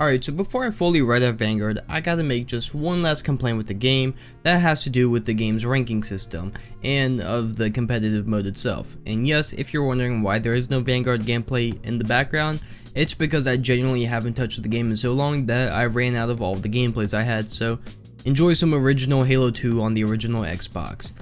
Alright, so before I fully write out Vanguard, I gotta make just one last complaint with the game that has to do with the game's ranking system and of the competitive mode itself. And yes, if you're wondering why there is no Vanguard gameplay in the background, it's because I genuinely haven't touched the game in so long that I ran out of all the gameplays I had, so enjoy some original Halo 2 on the original Xbox.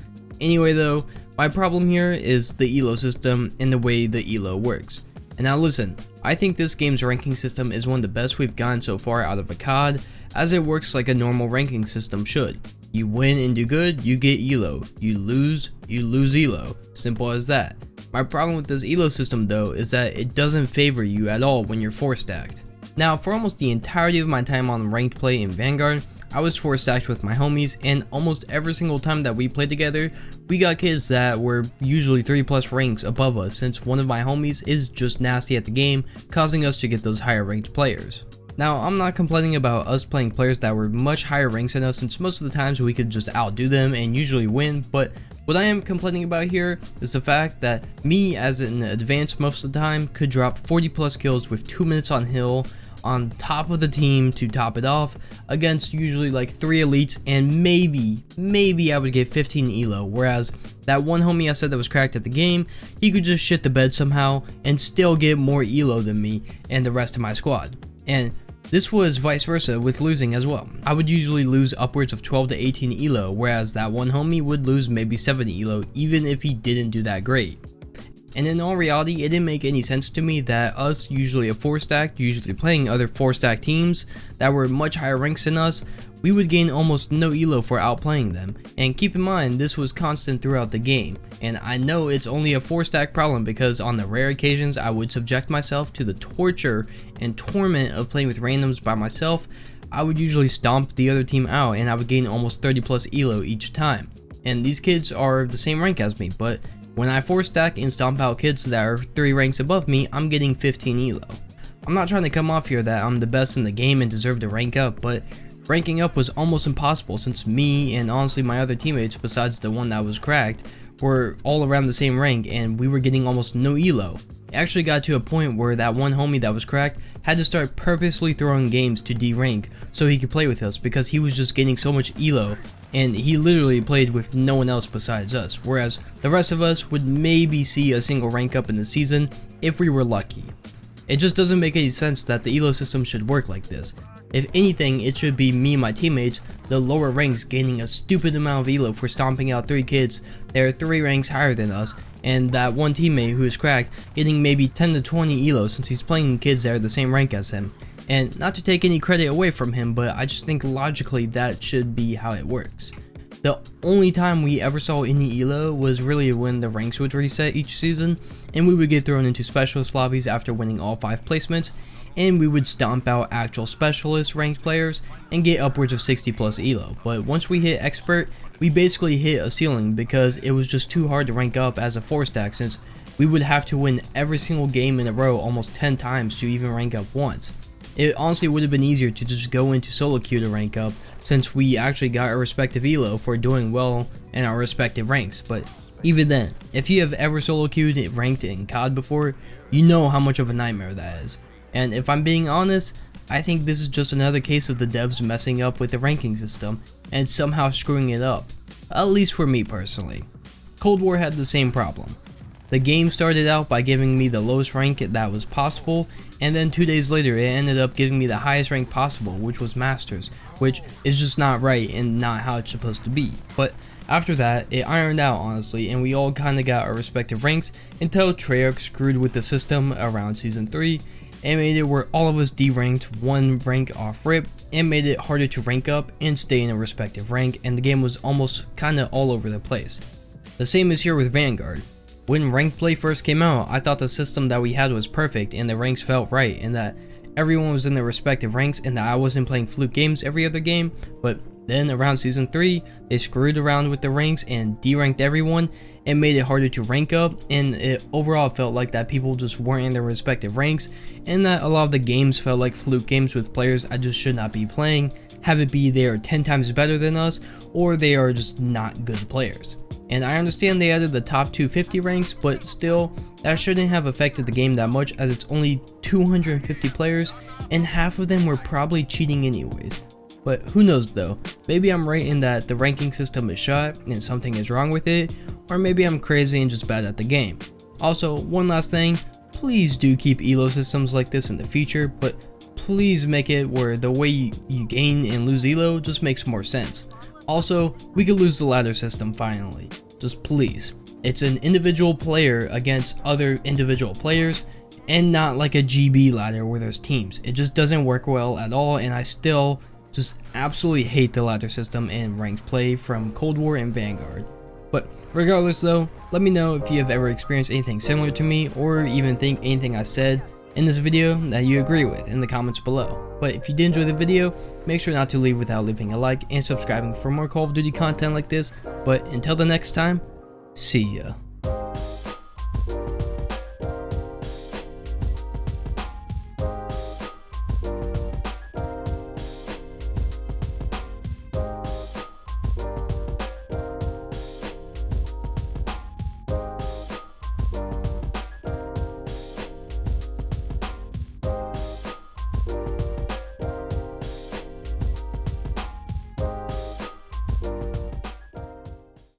Anyway though, my problem here is the ELO system and the way the ELO works. And now listen, I think this game's ranking system is one of the best we've gotten so far out of a COD, as it works like a normal ranking system should. You win and do good, you get ELO. You lose ELO. Simple as that. My problem with this ELO system though is that it doesn't favor you at all when you're 4-stacked. Now for almost the entirety of my time on ranked play in Vanguard, I was 4-stacked with my homies, and almost every single time that we played together, we got kids that were usually 3+ ranks above us, since one of my homies is just nasty at the game, causing us to get those higher ranked players. Now, I'm not complaining about us playing players that were much higher ranks than us, since most of the times we could just outdo them and usually win, but what I am complaining about here is the fact that me, as an advanced most of the time, could drop 40+ kills with 2 minutes on hill, on top of the team to top it off against usually like 3 elites, and maybe I would get 15 ELO, whereas that one homie I said that was cracked at the game, he could just shit the bed somehow and still get more ELO than me and the rest of my squad. And this was vice versa with losing as well. I would usually lose upwards of 12 to 18 ELO, whereas that one homie would lose maybe 7 ELO even if he didn't do that great. And in all reality, it didn't make any sense to me that us, usually a 4-stack, usually playing other 4-stack teams that were much higher ranks than us, we would gain almost no ELO for outplaying them. And keep in mind, this was constant throughout the game. And I know it's only a 4-stack problem because on the rare occasions I would subject myself to the torture and torment of playing with randoms by myself, I would usually stomp the other team out and I would gain almost 30+ ELO each time. And these kids are the same rank as me, but when I 4-stack and stomp out kids that are 3 ranks above me, I'm getting 15 ELO. I'm not trying to come off here that I'm the best in the game and deserve to rank up, but ranking up was almost impossible since me and honestly my other teammates, besides the one that was cracked, were all around the same rank and we were getting almost no ELO. It actually got to a point where that one homie that was cracked had to start purposely throwing games to D-rank so he could play with us because he was just getting so much ELO. And he literally played with no one else besides us, whereas the rest of us would maybe see a single rank up in the season if we were lucky. It just doesn't make any sense that the ELO system should work like this. If anything, it should be me and my teammates, the lower ranks, gaining a stupid amount of ELO for stomping out 3 kids that are 3 ranks higher than us, and that one teammate who is cracked getting maybe 10 to 20 ELO since he's playing kids that are the same rank as him. And not to take any credit away from him, but I just think logically that should be how it works. The only time we ever saw any ELO was really when the ranks would reset each season, and we would get thrown into specialist lobbies after winning all 5 placements, and we would stomp out actual specialist ranked players and get upwards of 60+ ELO. But once we hit expert, we basically hit a ceiling because it was just too hard to rank up as a 4-stack, since we would have to win every single game in a row almost 10 times to even rank up once. It honestly would have been easier to just go into solo queue to rank up, since we actually got our respective ELO for doing well in our respective ranks. But even then, if you have ever solo queued ranked in COD before, you know how much of a nightmare that is. And if I'm being honest, I think this is just another case of the devs messing up with the ranking system and somehow screwing it up, at least for me personally. Cold War had the same problem. The game started out by giving me the lowest rank that was possible, and then 2 days later it ended up giving me the highest rank possible, which was Masters, which is just not right and not how it's supposed to be. But after that, it ironed out honestly, and we all kinda got our respective ranks until Treyarch screwed with the system around Season 3 and made it where all of us D-ranked 1 rank off rip and made it harder to rank up and stay in a respective rank, and the game was almost kinda all over the place. The same is here with Vanguard. When ranked play first came out, I thought the system that we had was perfect and the ranks felt right and that everyone was in their respective ranks and that I wasn't playing fluke games every other game. But then around Season 3, they screwed around with the ranks and de-ranked everyone and made it harder to rank up, and it overall felt like that people just weren't in their respective ranks and that a lot of the games felt like fluke games with players I just should not be playing, have it be they are 10 times better than us or they are just not good players. And I understand they added the top 250 ranks, but still, that shouldn't have affected the game that much as it's only 250 players, and half of them were probably cheating anyways. But who knows though, maybe I'm right in that the ranking system is shot and something is wrong with it, or maybe I'm crazy and just bad at the game. Also, one last thing, please do keep ELO systems like this in the future, but please make it where the way you gain and lose ELO just makes more sense. Also, we could lose the ladder system finally, just please. It's an individual player against other individual players, and not like a GB ladder where there's teams. It just doesn't work well at all, and I still just absolutely hate the ladder system in ranked play from Cold War and Vanguard. But regardless though, let me know if you have ever experienced anything similar to me, or even think anything I said in this video that you agree with in the comments below. But if you did enjoy the video, make sure not to leave without leaving a like and subscribing for more Call of Duty content like this. But until the next time, see ya.